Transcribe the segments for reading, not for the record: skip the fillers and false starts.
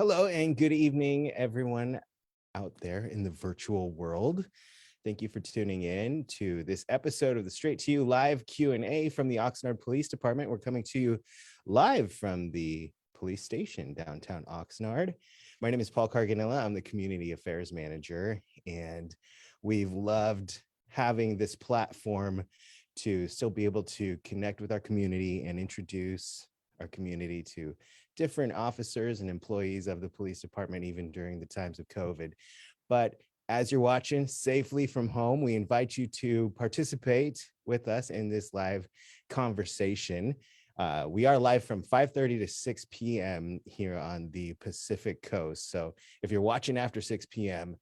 Hello and good evening, everyone out there in the virtual world. Thank you for tuning in to this episode of the Straight to You live Q&A from the Oxnard Police Department. We're coming to you live from the police station downtown Oxnard. My name is Paul Carganilla. I'm the Community Affairs Manager, and we've loved having this platform to still be able to connect with our community and introduce our community to different officers and employees of the police department, even during the times of COVID. But as you're watching safely from home, we invite you to participate with us in this live conversation. We are live from 5:30 to 6 p.m. here on the Pacific Coast. So if you're watching after 6 p.m.,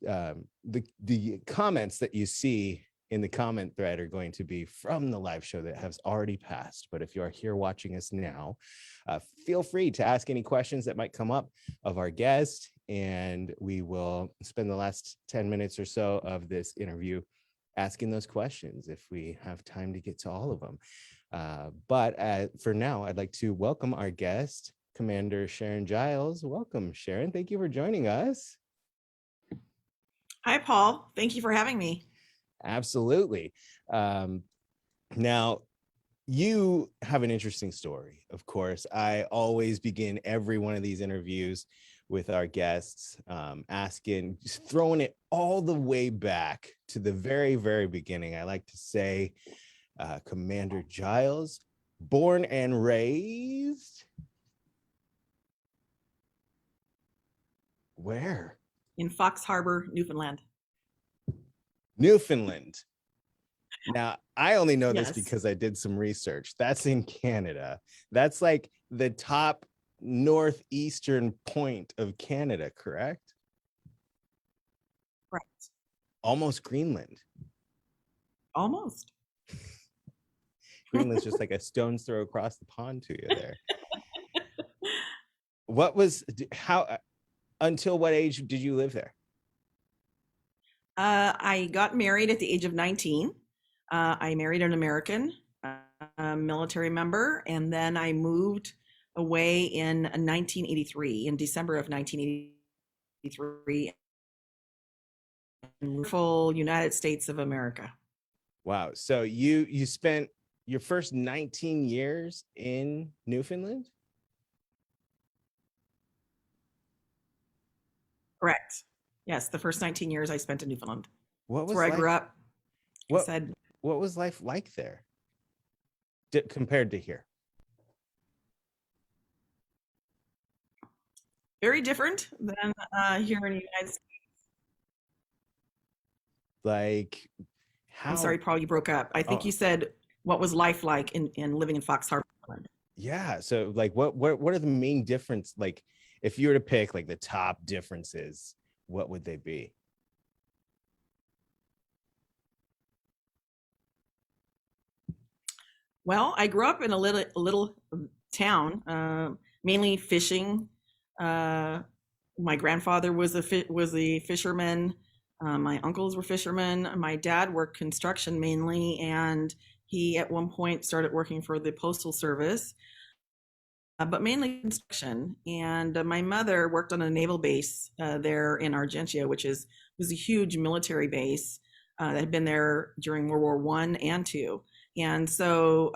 the comments that you see in the comment thread are going to be from the live show that has already passed. But if you are here watching us now, feel free to ask any questions that might come up of our guest, and we will spend the last 10 minutes or so of this interview asking those questions if we have time to get to all of them. But for now, I'd like to welcome our guest, Commander Sharon Giles. Welcome, Sharon. Thank you for joining us. Hi, Paul. Thank you for having me. Absolutely. Now, you have an interesting story. Of course, I always begin every one of these interviews with our guests asking, just throwing it all the way back to the very, very beginning. I like to say, Commander Giles, born and raised where? In Fox Harbor, Newfoundland. Newfoundland. Now, I only know this Yes. because I did some research. That's in Canada. That's like the top northeastern point of Canada, correct? Correct. Almost Greenland. Almost. Greenland's just like a stone's throw across the pond to you there. Until what age did you live there? I got married at the age of 19. I married an American military member, and then I moved away in 1983, in December of 1983, in full United States of America. Wow. So you spent your first 19 years in Newfoundland? Correct. Yes, the first 19 years I spent in Newfoundland. What That's was where I grew up. What was life like there compared to here? Very different than here in the United States. Like, how? I'm sorry, Paul, you broke up. I think you said, what was life like in living in Fox Harbor? Yeah. So like, what are the main difference? Like, if you were to pick like the top differences, what would they be? Well, I grew up in a little town, mainly fishing. My grandfather was a fisherman. My uncles were fishermen. My dad worked construction mainly, and he at one point started working for the Postal Service, but mainly construction. And my mother worked on a naval base there in Argentia, which was a huge military base that had been there during World War I and II. And so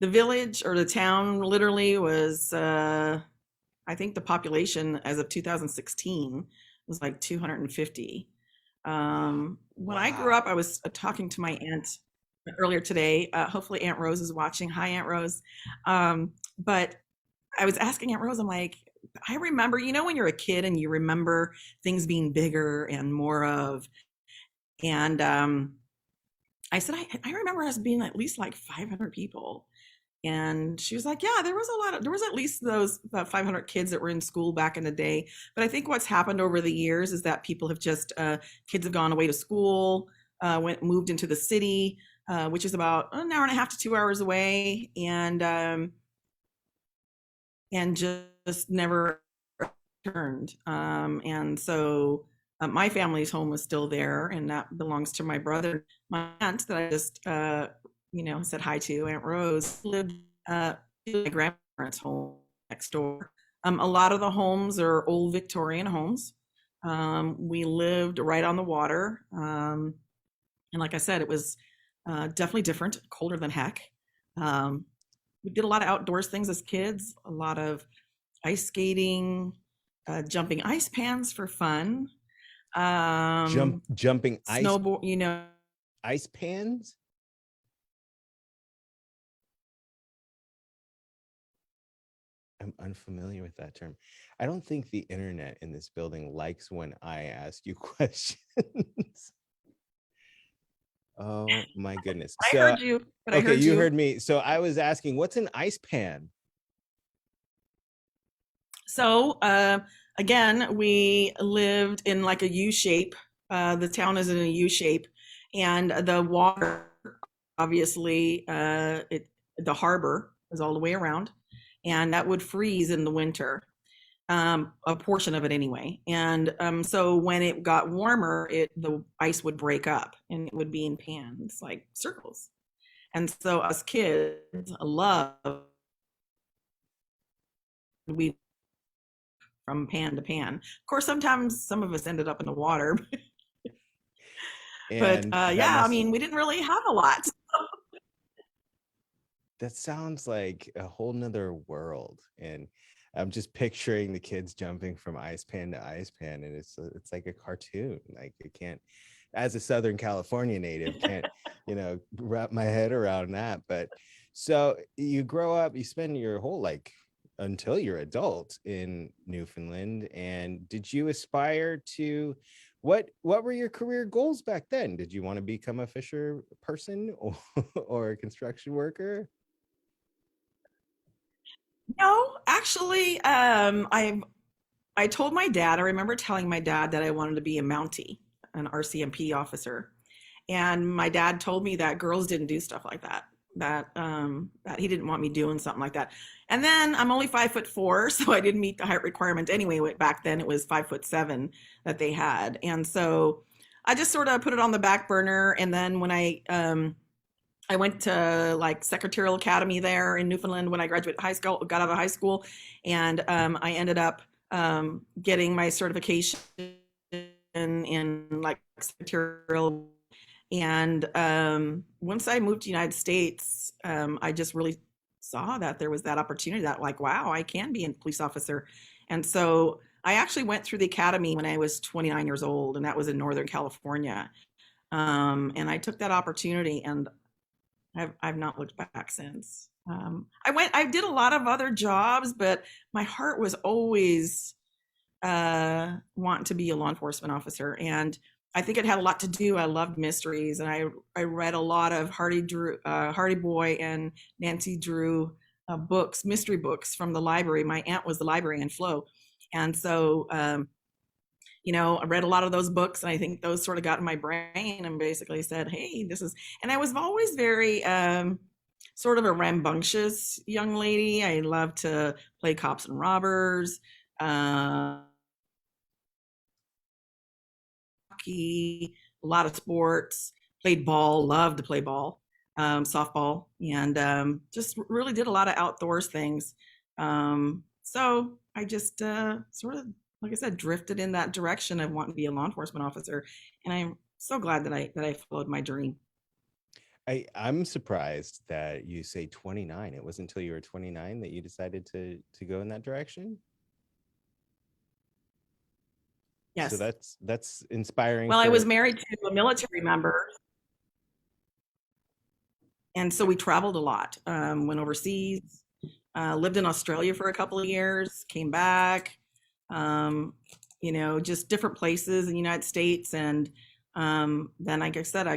the village or the town literally was, I think the population as of 2016 was like 250. When I grew up, I was talking to my aunt earlier today. Hopefully Aunt Rose is watching. Hi, Aunt Rose. But I was asking Aunt Rose, I'm like, I remember, when you're a kid and you remember things being bigger and more of, and I said, I remember us being at least like 500 people. And she was like, yeah, there was at least those about 500 kids that were in school back in the day. But I think what's happened over the years is that people have just, kids have gone away to school, moved into the city, which is about an hour and a half to 2 hours away, and just never returned. And so my family's home was still there, and that belongs to my brother. My aunt that I just said hi to, Aunt Rose, lived at my grandparents' home next door. A lot of the homes are old Victorian homes. We lived right on the water. And like I said, it was definitely different, colder than heck. Um, we did a lot of outdoors things as kids, a lot of ice skating, jumping ice pans for fun, Jumping snowboard, ice pans. I'm unfamiliar with that term. I don't think the internet in this building likes when I ask you questions. Oh my goodness. I So, heard you, but I okay, heard you you. heard me. So I was asking, what's an ice pan? So again, we lived in like a U shape. The town is in a U shape, and the water, obviously, the harbor is all the way around, and that would freeze in the winter. A portion of it anyway. And so when it got warmer, the ice would break up and it would be in pans like circles. And so us kids love we from pan to pan. Of course, sometimes some of us ended up in the water, but And yeah, I mean, we didn't really have a lot. that sounds like a whole nother world. And I'm just picturing the kids jumping from ice pan to ice pan, and it's like a cartoon. Like, I can't, as a Southern California native, can't wrap my head around that. But so you grow up, you spend your whole, like, until you're adult in Newfoundland. And did you aspire to, what were your career goals back then? Did you want to become a fisher person or a construction worker? No, actually, I told my dad. I remember telling my dad that I wanted to be a Mountie, an RCMP officer, and my dad told me that girls didn't do stuff like that. That he didn't want me doing something like that. And then I'm only 5'4", so I didn't meet the height requirement anyway. Back then it was 5'7" that they had, and so I just sort of put it on the back burner. And then when I went to like Secretarial Academy there in Newfoundland when I graduated high school, got out of high school, and I ended up getting my certification in like secretarial. And once I moved to the United States, I just really saw that there was that opportunity that like, wow, I can be a police officer. And so I actually went through the academy when I was 29 years old, and that was in Northern California. And I took that opportunity, and I've not looked back since. I did a lot of other jobs, but my heart was always wanting to be a law enforcement officer. And I think it had a lot to do. I loved mysteries, and I read a lot of Hardy Boy and Nancy Drew books, mystery books from the library. My aunt was the librarian, Flo, and so I read a lot of those books, and I think those sort of got in my brain and basically said, hey, this is, and I was always very sort of a rambunctious young lady. I loved to play cops and robbers, hockey, a lot of sports, played ball, loved to play ball, softball, and just really did a lot of outdoors things. So I just sort of, like I said, drifted in that direction of wanting to be a law enforcement officer, and I'm so glad that I followed my dream. I'm surprised that you say 29. It wasn't until you were 29 that you decided to go in that direction. So Yes. that's inspiring Well, I was for. married to a military member, and so we traveled a lot. Went overseas, lived in Australia for a couple of years, came back. Um, just different places in the United States, and then, like I said,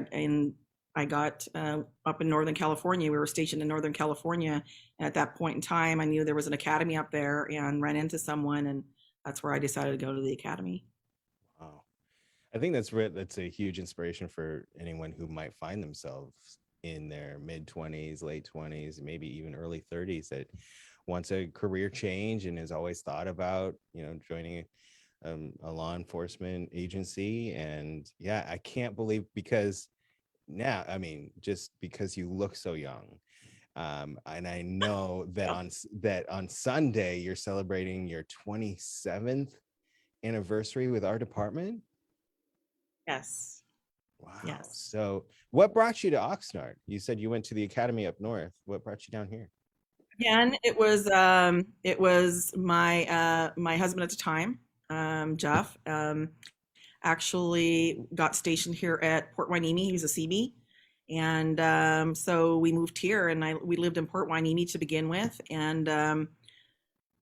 I got up in Northern California. We were stationed in Northern California, and at that point in time, I knew there was an academy up there, and ran into someone, and that's where I decided to go to the academy. Wow. I think that's a huge inspiration for anyone who might find themselves in their mid 20s, late 20s, maybe even early 30s, that wants a career change and has always thought about, joining a law enforcement agency. And yeah, I can't believe, because now, I mean, just because you look so young, And I know that Yep. that on Sunday you're celebrating your 27th anniversary with our department. Yes. Wow. Yes. So what brought you to Oxnard? You said you went to the academy up north. What brought you down here? Again, it was my my husband at the time, Jeff, actually got stationed here at Port Hueneme. He was a CB. And so we moved here, and we lived in Port Hueneme to begin with. And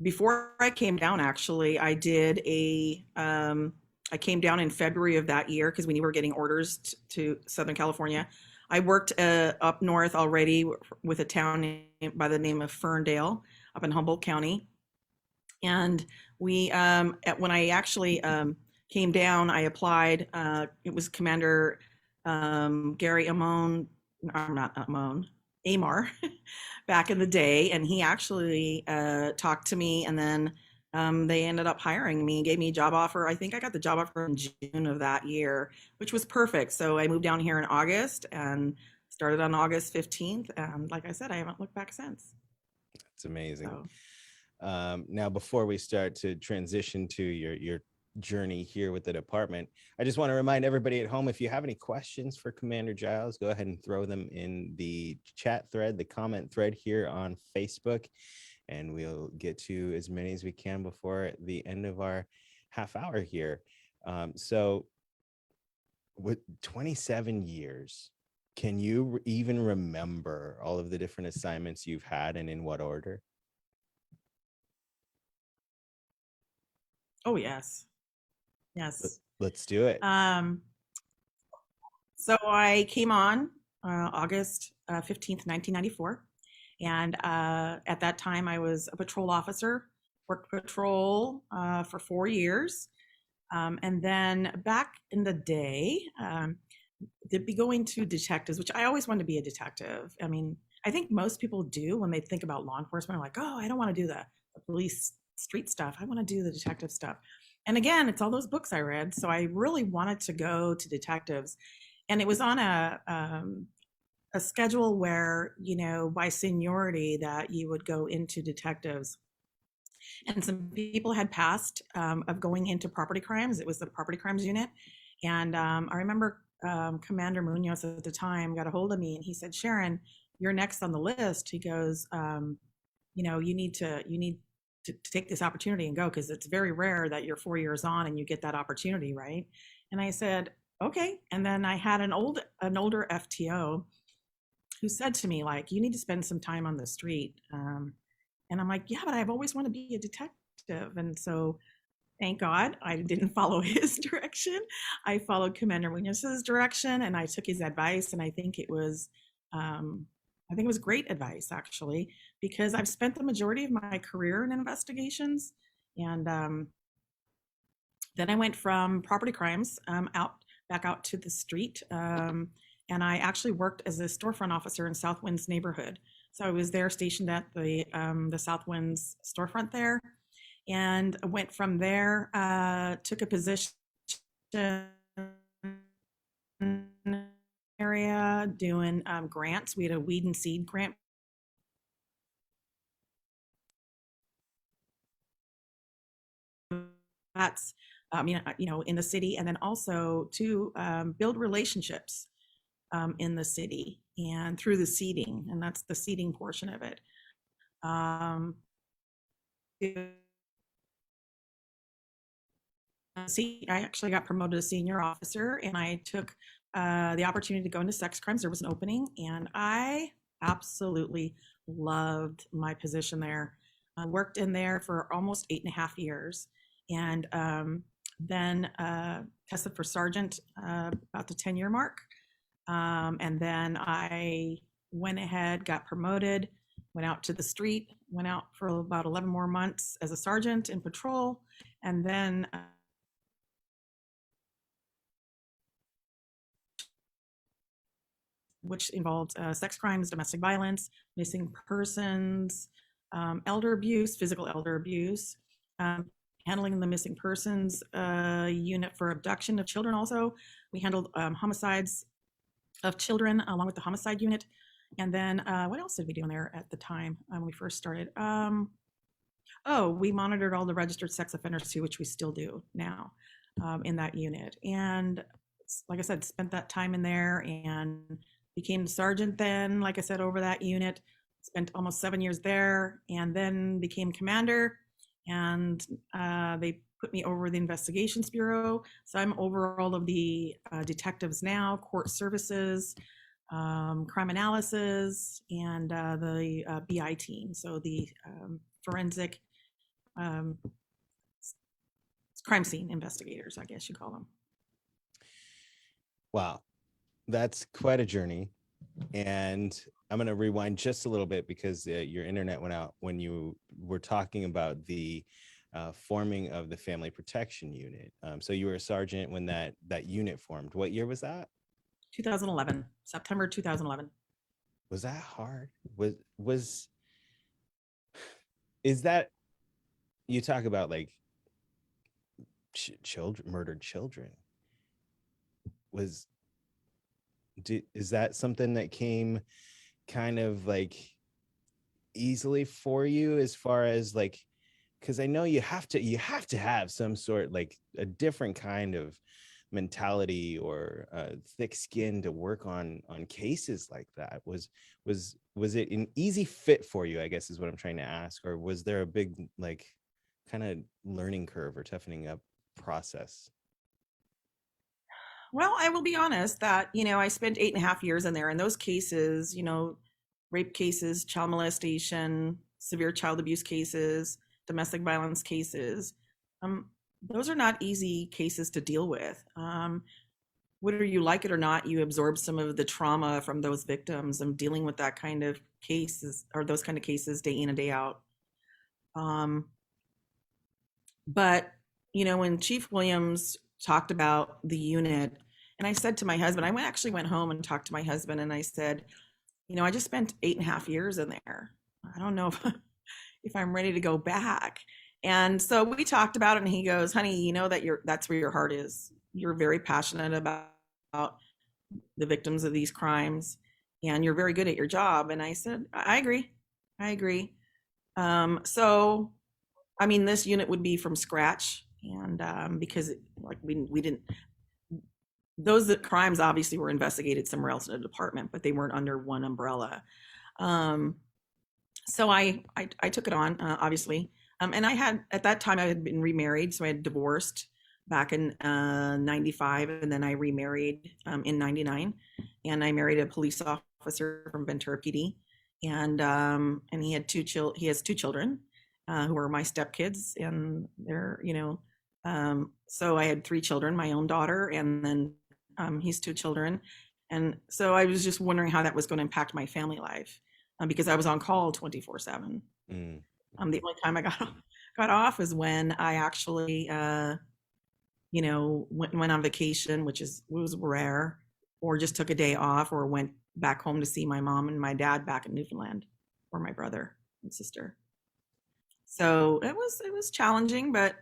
before I came down, actually, I came down in February of that year because we were getting orders to Southern California. I worked up north already with a town by the name of Ferndale up in Humboldt County. And when I actually came down, I applied. It was Commander Gary Amon, not Amon, Amar, back in the day, and he actually talked to me, and then they ended up hiring me and gave me a job offer. I think I got the job offer in June of that year, which was perfect. So I moved down here in August and started on August 15th. And like I said, I haven't looked back since. It's amazing. So. Now, before we start to transition to your journey here with the department, I just want to remind everybody at home, if you have any questions for Commander Giles, go ahead and throw them in the chat thread, the comment thread here on Facebook, and we'll get to as many as we can before the end of our half hour here. So with 27 years, can you even remember all of the different assignments you've had and in what order? Oh yes, yes. Let's do it. So I came on August 15th, 1994. And at that time, I was a patrol officer, worked patrol for 4 years. And then back in the day, they'd be going to detectives, which I always wanted to be a detective. I mean, I think most people do when they think about law enforcement, are like, oh, I don't want to do the police street stuff. I want to do the detective stuff. And again, it's all those books I read. So I really wanted to go to detectives. And it was on a schedule where, you know, by seniority that you would go into detectives. And some people had passed of going into property crimes. It was the property crimes unit. And I remember Commander Munoz at the time got a hold of me and he said, Sharon, you're next on the list. He goes, you know, you need to take this opportunity and go, because it's very rare that you're 4 years on and you get that opportunity, right? And I said, okay. And then I had an older FTO who said to me, like, you need to spend some time on the street. And I'm like, yeah, but I've always wanted to be a detective. And so thank God I didn't follow his direction. I followed Commander Munoz's direction and I took his advice. And I think it was great advice, actually, because I've spent the majority of my career in investigations. And then I went from property crimes back out to the street. And I actually worked as a storefront officer in Southwind's neighborhood. So I was there stationed at the Southwind's storefront there, and went from there. Took a position area doing grants. We had a weed and seed grant. That's you know, in the city, and then also to build relationships in the city and through the seeding, and that's the seeding portion of it. See, I actually got promoted to senior officer, and I took the opportunity to go into sex crimes. There was an opening, and I absolutely loved my position there. I worked in there for almost 8.5 years, and then tested for sergeant about the 10-year mark. And then I went ahead, got promoted, went out to the street, went out for about 11 more months as a sergeant in patrol, and then which involved sex crimes, domestic violence, missing persons, elder abuse, physical elder abuse, handling the missing persons unit for abduction of children. Also, we handled homicides of children along with the homicide unit. And then what else did we do in there at the time when we first started? Oh, we monitored all the registered sex offenders too, which we still do now in that unit. And like I said, spent that time in there and became the sergeant then, like I said, over that unit. Spent almost 7 years there and then became commander. And they put me over the investigations bureau. So I'm over all of the detectives now, court services, crime analysis, and the BI team. So the forensic um, crime scene investigators, I guess you call them. Wow, that's quite a journey. And I'm going to rewind just a little bit because your internet went out when you were talking about the forming of the Family Protection Unit. So you were a sergeant when that unit formed. What year was that? 2011, September 2011. Was that hard? Was is that, you talk about like children, murdered children? Was is that something that came kind of like easily for you, as far as like, because I know you have to have some sort, like a different kind of mentality or thick skin to work on cases like that. Was it an easy fit for you, I guess is what I'm trying to ask, or was there a big like kind of learning curve or toughening up process? Well, I will be honest that, I spent 8.5 years in there, and those cases, rape cases, child molestation, severe child abuse cases, domestic violence cases, um, those are not easy cases to deal with. Whether you like it or not, you absorb some of the trauma from those victims and dealing with that kind of cases or those kind of cases day in and day out. Um, but when Chief Williams talked about the unit, and I said to my husband, actually went home and talked to my husband, and I said, I just spent 8.5 years in there. I don't know if if I'm ready to go back. And so we talked about it, and he goes, "Honey, you know that's where your heart is. You're very passionate about the victims of these crimes, and you're very good at your job." And I said, "I agree. I agree." So, I mean, this unit would be from scratch, and because like we didn't, those crimes obviously were investigated somewhere else in a department, but they weren't under one umbrella. Um, so I took it on, obviously. And I had, at that time, I had been remarried. So I had divorced back in 95. And then I remarried in 99. And I married a police officer from Ventura PD. And he had he has two children who are my stepkids. And they're, so I had three children, my own daughter, and then he's two children. And so I was just wondering how that was going to impact my family life because I was on call 24/7. Mm. The only time I got off is when I actually, went on vacation, which was rare, or just took a day off, or went back home to see my mom and my dad back in Newfoundland, or my brother and sister. So it was challenging, but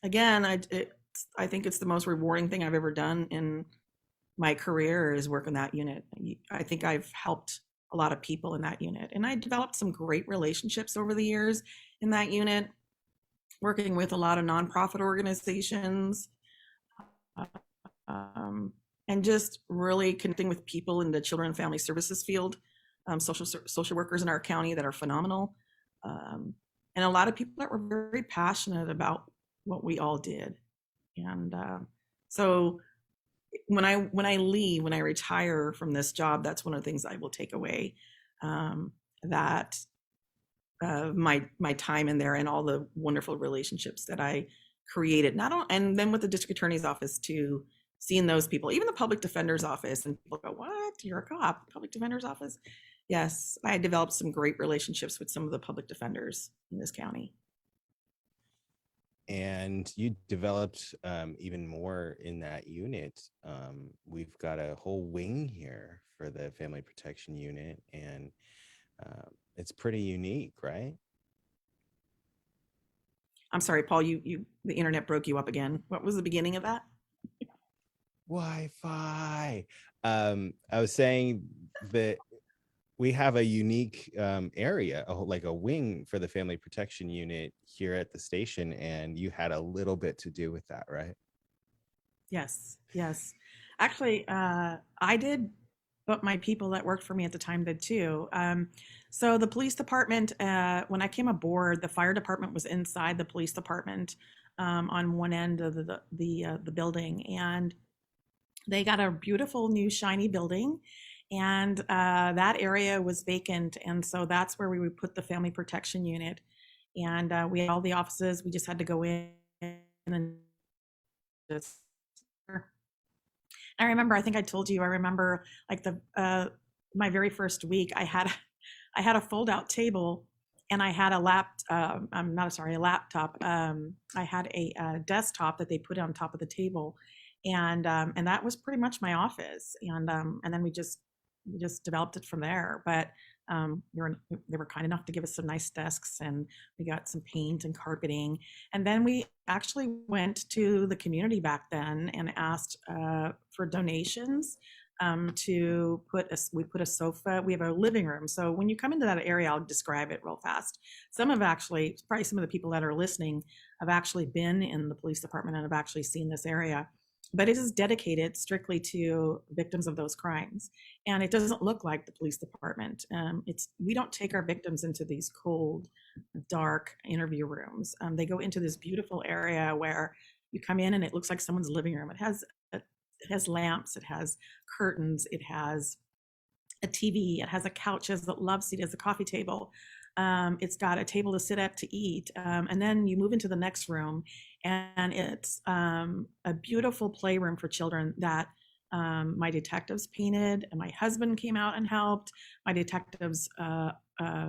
again, I think it's the most rewarding thing I've ever done in my career is work in that unit. I think I've helped a lot of people in that unit, and I developed some great relationships over the years in that unit, working with a lot of nonprofit organizations, and just really connecting with people in the children and family services field, social workers in our county that are phenomenal, and a lot of people that were very passionate about what we all did. And so when I leave, when I retire from this job, that's one of the things I will take away, that my time in there and all the wonderful relationships that I created. Not only, and then with the district attorney's office too, seeing those people, even the public defender's office, and people go, "What? You're a cop? Public defender's office?" Yes, I developed some great relationships with some of the public defenders in this county. And you developed even more in that unit. We've got a whole wing here for the Family Protection Unit, and it's pretty unique, right? I'm sorry, Paul, the internet broke you up again. What was the beginning of that? Wi-Fi. I was saying that we have a unique area, like a wing for the family protection unit here at the station, and you had a little bit to do with that, right? Yes, yes. Actually, I did, but my people that worked for me at the time did too. So the police department, when I came aboard, the fire department was inside the police department on one end of the building, and they got a beautiful new shiny building, and that area was vacant, and so that's where we would put the family protection unit, and we had all the offices. We just had to go in and just I remember, I think I told you, I remember like the my very first week, I had a fold out table and I had I'm not sorry, a laptop. I had a desktop that they put on top of the table, and that was pretty much my office. And then we just developed it from there. But they were kind enough to give us some nice desks, and we got some paint and carpeting. And then we actually went to the community back then and asked for donations we put a sofa. We have a living room. So when you come into that area, I'll describe it real fast. Probably some of the people that are listening have actually been in the police department and have actually seen this area. But it is dedicated strictly to victims of those crimes, and it doesn't look like the police department. We don't take our victims into these cold, dark interview rooms. They go into this beautiful area where you come in and it looks like someone's living room. It has lamps, it has curtains, it has a TV, it has a couch, it has a love seat, it has a coffee table. It's got a table to sit at to eat. And then you move into the next room, and it's a beautiful playroom for children that my detectives painted, and my husband came out and helped. My detectives,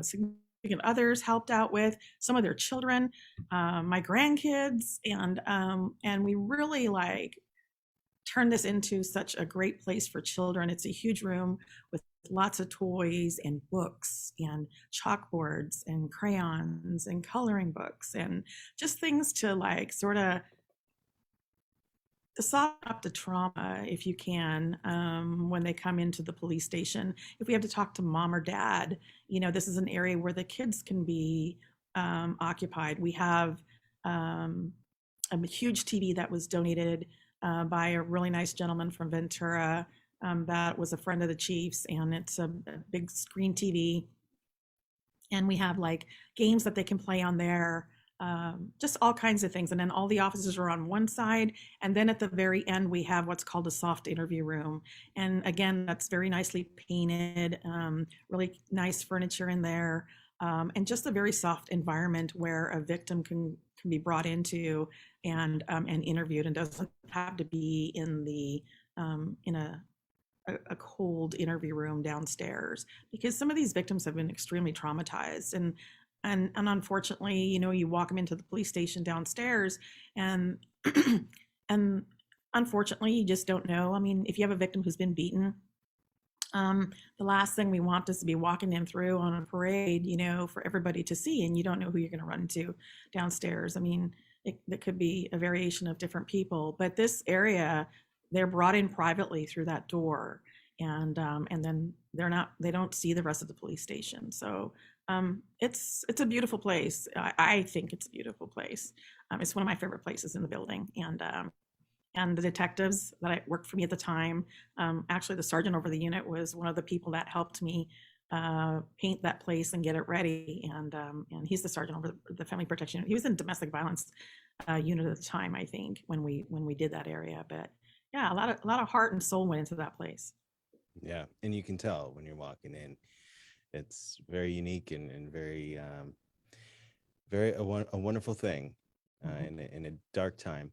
significant others helped out with some of their children, my grandkids, and we really like turn this into such a great place for children. It's a huge room with lots of toys and books and chalkboards and crayons and coloring books and just things to like sort of soften up the trauma if you can, when they come into the police station. If we have to talk to mom or dad, this is an area where the kids can be occupied. We have a huge TV that was donated by a really nice gentleman from Ventura, that was a friend of the chief's, and it's a big screen TV. And we have like games that they can play on there, just all kinds of things. And then all the offices are on one side. And then at the very end, we have what's called a soft interview room. And again, that's very nicely painted, really nice furniture in there, and just a very soft environment where a victim can be brought into and interviewed, and doesn't have to be in a cold interview room downstairs, because some of these victims have been extremely traumatized, and unfortunately, you walk them into the police station downstairs, and and unfortunately, you just don't know. I mean, if you have a victim who's been beaten, the last thing we want is to be walking them through on a parade, for everybody to see, and you don't know who you're going to run into downstairs. I mean, it could be a variation of different people, but this area, they're brought in privately through that door, and then they don't see the rest of the police station. So it's a beautiful place. I think it's a beautiful place. It's one of my favorite places in the building, and the detectives that worked for me at the time, actually the sergeant over the unit was one of the people that helped me paint that place and get it ready. And he's the sergeant over the family protection unit. He was in domestic violence unit at the time, I think, when we did that area. But yeah, a lot of heart and soul went into that place. Yeah, and you can tell when you're walking in, it's very unique and very a wonderful thing in a dark time.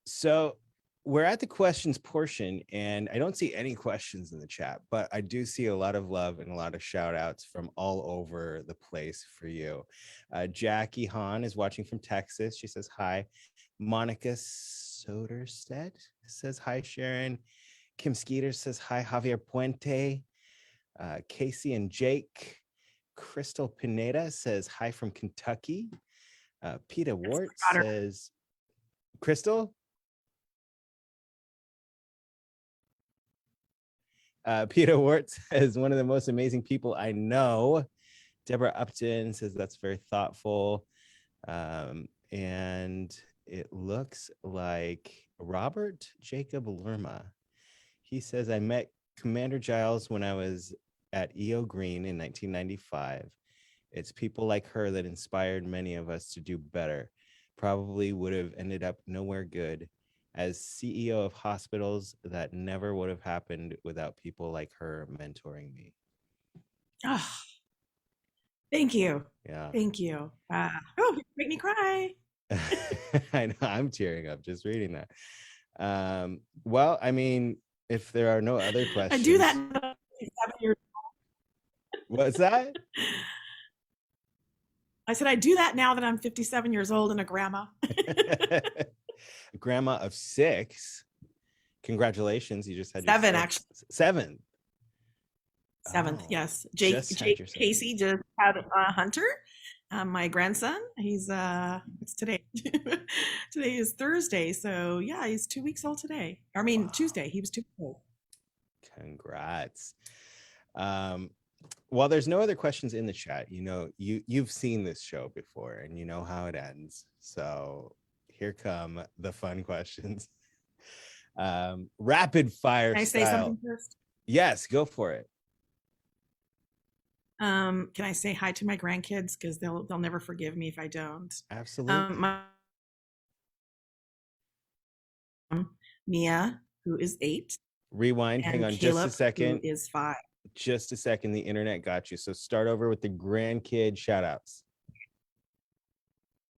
So we're at the questions portion, and I don't see any questions in the chat, but I do see a lot of love and a lot of shout outs from all over the place for you. Jackie Hahn is watching from Texas. She says hi. Monica Soderstedt says hi, Sharon. Kim Skeeter says hi. Javier Puente. Casey and Jake. Crystal Pineda says hi from Kentucky. Peter Wart says, Crystal? Peter Wart says, one of the most amazing people I know. Deborah Upton says, that's very thoughtful. And it looks like Robert Jacob Lerma. He says, I met Commander Giles when I was at EO Green in 1995. It's people like her that inspired many of us to do better. Probably would have ended up nowhere good. As CEO of hospitals, that never would have happened without people like her mentoring me. Oh, thank you. Yeah. Thank you. Oh, make me cry. I know, I'm tearing up just reading that. Well, I mean, if there are no other I do that questions, now that I'm 57 years. what's that? I said I do that now that I'm 57 years old and a grandma. Grandma of 6. Congratulations, you just had your 7, 6th. actually. 7. 7th, Oh, yes. just had your 7th. Casey just had Hunter, my grandson. He's it's today. Today is Thursday, so yeah, he's 2 weeks old today. I mean, Wow. Tuesday. He was 2 weeks old. Congrats. While there's no other questions in the chat, you know, you've seen this show before and you know how it ends. So here come the fun questions. Rapid fire Can I say style. something first? Yes, go for it. Can I say hi to my grandkids, because they'll never forgive me if I don't. Absolutely. My Mia, who is 8. Rewind. Hang on Caleb, just a second. who is 5. Just a second. The internet got you. So start over with the grandkid shout outs.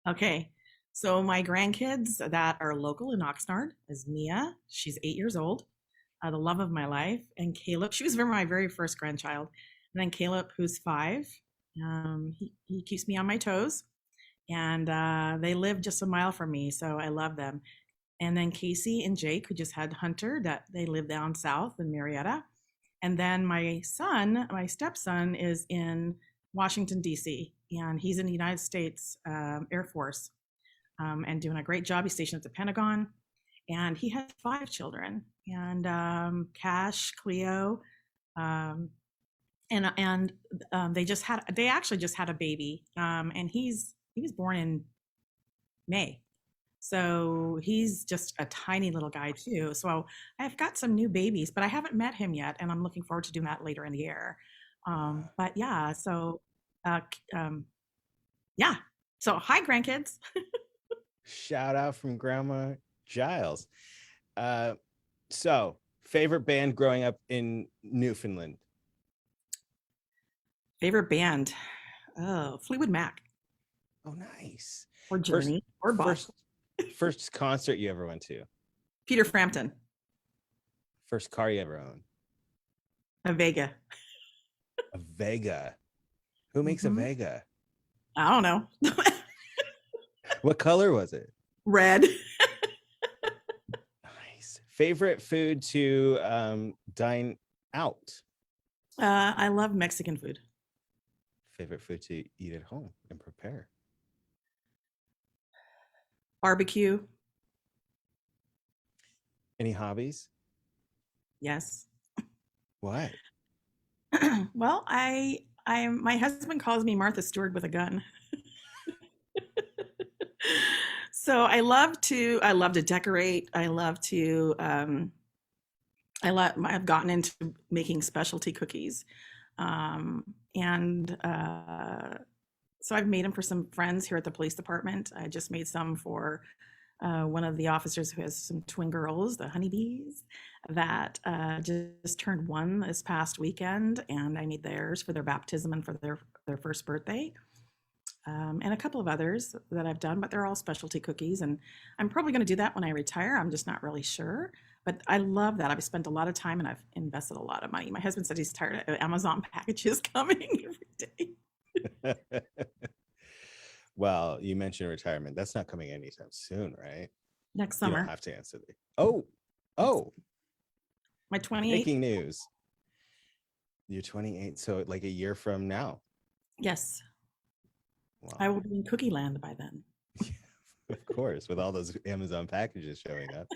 Okay. So my grandkids that are local in Oxnard is Mia. She's 8 years old, the love of my life. And Caleb, she was my very first grandchild. And then Caleb, who's 5. He keeps me on my toes. And they live just a mile from me, so I love them. And then Casey and Jake, who just had Hunter, that they live down south in Marietta. And then my son, my stepson, is in Washington, D.C., and he's in the United States Air Force and doing a great job. He's stationed at the Pentagon, and he has 5 children, and Cash, Cleo, and they actually just had a baby, and he was born in May. So he's just a tiny little guy too. So I've got some new babies, but I haven't met him yet, and I'm looking forward to doing that later in the year. But yeah, so yeah. So hi, grandkids. Shout out from Grandma Giles. So favorite band growing up in Newfoundland? Favorite band? Oh, Fleetwood Mac. Oh, nice. Or Journey or Bob. First concert you ever went to? Peter Frampton. First car you ever owned? A Vega. A Vega. Who makes a Vega? I don't know. What color was it? Red. Nice. Favorite food to dine out? I love Mexican food. Favorite food to eat at home and prepare? Barbecue. Any hobbies? Yes. What? Well, my husband calls me Martha Stewart with a gun. So I love to decorate. I've gotten into making specialty cookies. So I've made them for some friends here at the police department. I just made some for one of the officers who has some twin girls, the honeybees, that just turned 1 this past weekend, and I made theirs for their baptism and for their first birthday. And a couple of others that I've done, but they're all specialty cookies. And I'm probably going to do that when I retire. I'm just not really sure. But I love that. I've spent a lot of time and I've invested a lot of money. My husband said he's tired of Amazon packages coming every day. Well, you mentioned retirement. That's not coming anytime soon, right? Next summer. You don't have to answer the. Oh. My 28th. Breaking news. You're 28, so like a year from now. Yes. Wow. I will be in Cookie Land by then. Of course, with all those Amazon packages showing up.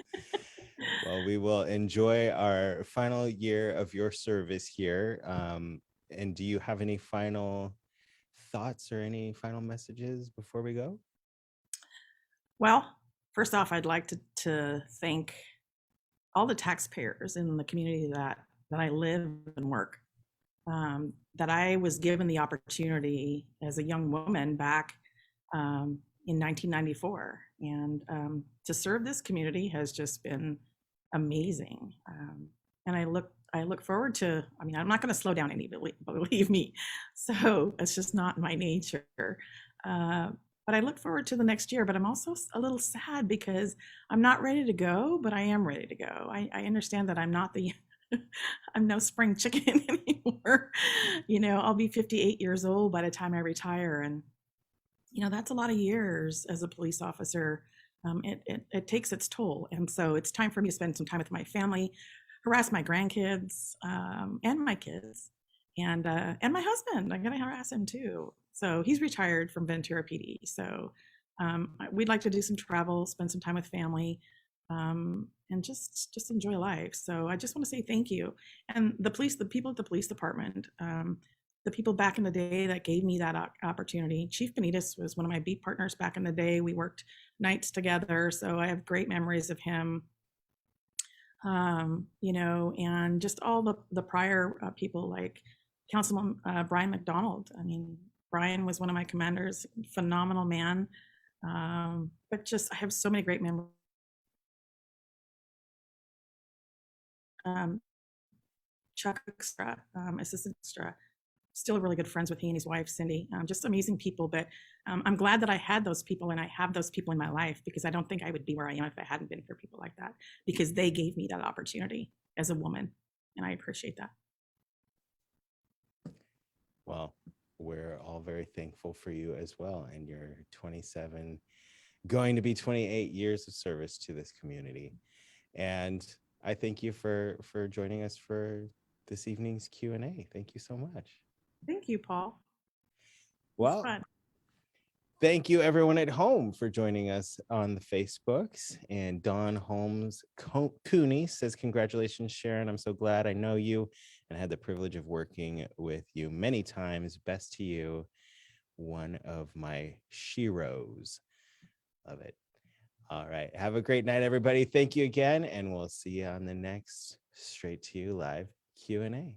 Well, we will enjoy our final year of your service here. And do you have any final thoughts or any final messages before we go? Well, first off, I'd like to thank all the taxpayers in the community that I live and work. That I was given the opportunity as a young woman back in 1994, and to serve this community has just been amazing. And I look forward to. I mean, I'm not going to slow down any, believe me. So it's just not my nature. Uh, but I look forward to the next year. But I'm also a little sad because I'm not ready to go, but I am ready to go. I understand that I'm not the I'm no spring chicken anymore. You know, I'll be 58 years old by the time I retire. And, you know, that's a lot of years as a police officer. It takes its toll. And so it's time for me to spend some time with my family, harass my grandkids and my kids and my husband. I'm going to harass him too. So he's retired from Ventura PD. So we'd like to do some travel, spend some time with family, and just enjoy life. So I just want to say thank you, and the people at the police department, the people back in the day that gave me that opportunity. Chief Benitez was one of my beat partners back in the day. We worked nights together, so I have great memories of him. You know, and just all the prior people like Councilman Brian McDonald. I mean, Brian was one of my commanders, phenomenal man. But just I have so many great memories. Chuck Extra, Assistant Extra, still really good friends with he and his wife, Cindy. Just amazing people. But I'm glad that I had those people and I have those people in my life because I don't think I would be where I am if I hadn't been for people like that because they gave me that opportunity as a woman. And I appreciate that. Well, we're all very thankful for you as well. And your 27, going to be 28 years of service to this community. And I thank you for joining us for this evening's Q&A. Thank you so much. Thank you, Paul. Well, thank you everyone at home for joining us on the Facebooks. And Dawn Holmes Cooney says, congratulations, Sharon. I'm so glad I know you and had the privilege of working with you many times. Best to you, one of my sheroes. Love it. All right. Have a great night, everybody. Thank you again. And we'll see you on the next Straight to You Live Q&A.